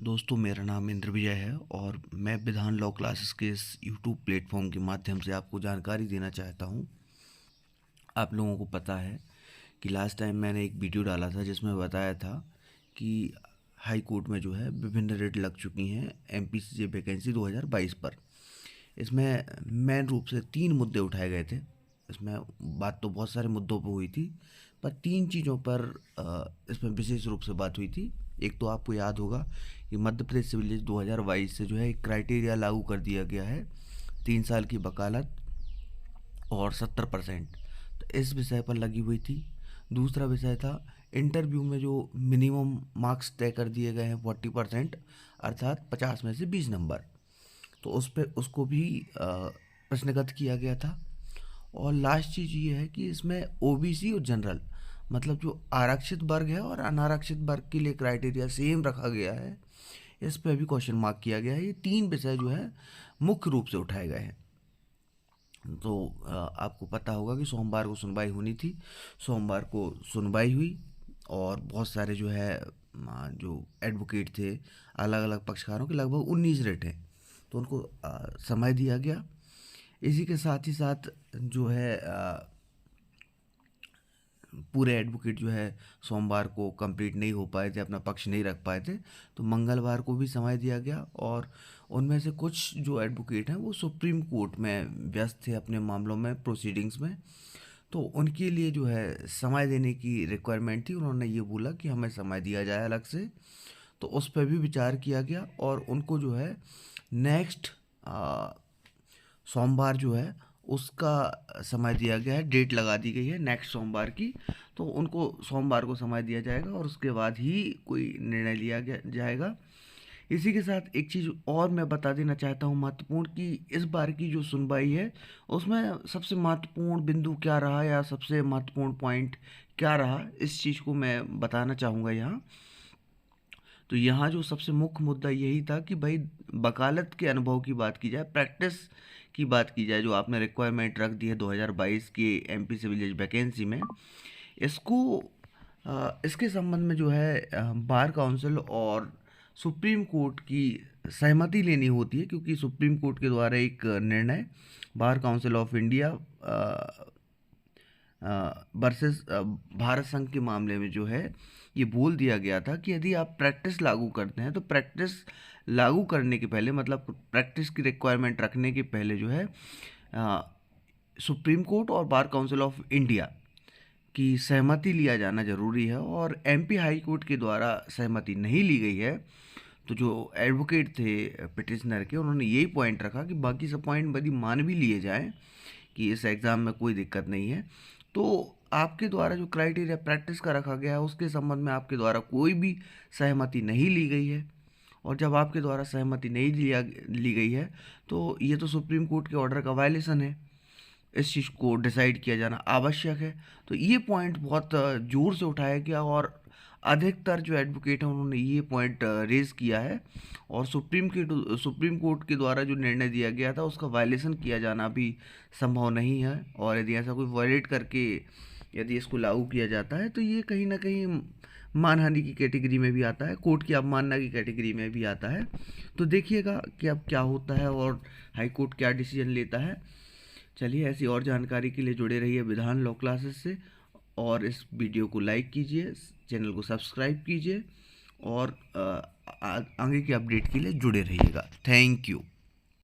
दोस्तों, मेरा नाम इंद्र विजय है और मैं विधान लॉ क्लासेस के इस यूट्यूब प्लेटफॉर्म के माध्यम से आपको जानकारी देना चाहता हूं। आप लोगों को पता है कि लास्ट टाइम मैंने एक वीडियो डाला था जिसमें बताया था कि हाई कोर्ट में जो है विभिन्न रेट लग चुकी हैं एमपीसीजे वैकेंसी 2022 पर। इसमें मेन रूप से 3 मुद्दे उठाए गए थे। इसमें बात तो बहुत सारे मुद्दों पर हुई थी, पर 3 चीज़ों पर इसमें विशेष रूप से बात हुई थी। एक तो आपको याद होगा कि मध्य प्रदेश सिविल जज 2022 से जो है एक क्राइटेरिया लागू कर दिया गया है, 3 साल की वकालत और 70%। तो इस विषय पर लगी हुई थी। दूसरा विषय था इंटरव्यू में जो मिनिमम मार्क्स तय कर दिए गए हैं 40%, अर्थात 50 में से 20 नंबर, तो उस पर उसको भी प्रश्नगत किया गया था। और लास्ट चीज़ ये है कि इसमें ओबीसी और जनरल, मतलब जो आरक्षित वर्ग है और अनारक्षित वर्ग के लिए क्राइटेरिया सेम रखा गया है, इस पर भी क्वेश्चन मार्क किया गया है। ये 3 विषय जो है मुख्य रूप से उठाए गए हैं। तो आपको पता होगा कि सोमवार को सुनवाई होनी थी। सोमवार को सुनवाई हुई और बहुत सारे जो है जो एडवोकेट थे, अलग अलग पक्षकारों के लगभग 19 रेट हैं, तो उनको समय दिया गया। इसी के साथ ही साथ जो है पूरे एडवोकेट जो है सोमवार को कंप्लीट नहीं हो पाए थे, अपना पक्ष नहीं रख पाए थे, तो मंगलवार को भी समय दिया गया। और उनमें से कुछ जो एडवोकेट हैं वो सुप्रीम कोर्ट में व्यस्त थे अपने मामलों में, प्रोसीडिंग्स में, तो उनके लिए जो है समय देने की रिक्वायरमेंट थी। उन्होंने ये बोला कि हमें समय दिया जाए अलग से, तो उस पर भी विचार किया गया और उनको जो है नेक्स्ट सोमवार जो है उसका समय दिया गया है, डेट लगा दी गई है नेक्स्ट सोमवार की। तो उनको सोमवार को समय दिया जाएगा और उसके बाद ही कोई निर्णय लिया जाएगा। इसी के साथ एक चीज़ और मैं बता देना चाहता हूँ महत्वपूर्ण, कि इस बार की जो सुनवाई है उसमें सबसे महत्वपूर्ण बिंदु क्या रहा या सबसे महत्वपूर्ण पॉइंट क्या रहा, इस चीज़ को मैं बताना चाहूँगा यहाँ। तो यहाँ जो सबसे मुख्य मुद्दा यही था कि भाई वकालत के अनुभव की बात की जाए, प्रैक्टिस की बात की जाए, जो आपने रिक्वायरमेंट रख दी है 2022 के एमपी सिविल जज वैकेंसी में, इसको इसके संबंध में जो है बार काउंसिल और सुप्रीम कोर्ट की सहमति लेनी होती है, क्योंकि सुप्रीम कोर्ट के द्वारा एक निर्णय bar council of India versus Bharat संघ के मामले में जो है ये बोल दिया गया था कि यदि आप प्रैक्टिस लागू करते हैं तो प्रैक्टिस लागू करने के पहले, मतलब प्रैक्टिस की रिक्वायरमेंट रखने के पहले जो है सुप्रीम कोर्ट और बार काउंसिल ऑफ इंडिया की सहमति लिया जाना जरूरी है। और एमपी हाई कोर्ट के द्वारा सहमति नहीं ली गई है। तो जो एडवोकेट थे पिटिशनर के, उन्होंने यही पॉइंट रखा कि बाकी सब पॉइंट यदि मान भी लिए जाएं कि इस एग्ज़ाम में कोई दिक्कत नहीं है, तो आपके द्वारा जो क्राइटेरिया प्रैक्टिस का रखा गया है उसके संबंध में आपके द्वारा कोई भी सहमति नहीं ली गई है। और जब आपके द्वारा सहमति नहीं ली गई है तो ये तो सुप्रीम कोर्ट के ऑर्डर का वायलेशन है। इस चीज़ को डिसाइड किया जाना आवश्यक है। तो ये पॉइंट बहुत ज़ोर से उठाया गया और अधिकतर जो एडवोकेट हैं उन्होंने ये पॉइंट रेज़ किया है। और सुप्रीम कोर्ट के द्वारा जो निर्णय दिया गया था उसका वायलेशन किया जाना भी संभव नहीं है। और यदि ऐसा कोई वायलेट करके यदि इसको लागू किया जाता है तो ये कहीं ना कहीं मानहानि की कैटेगरी में भी आता है, कोर्ट की अवमानना की कैटेगरी में भी आता है। तो देखिएगा कि अब क्या होता है और हाई कोर्ट क्या डिसीजन लेता है। चलिए, ऐसी और जानकारी के लिए जुड़े रहिए विधान लॉ क्लासेस से, और इस वीडियो को लाइक कीजिए, चैनल को सब्सक्राइब कीजिए और आगे की अपडेट के लिए जुड़े रहिएगा। Thank you.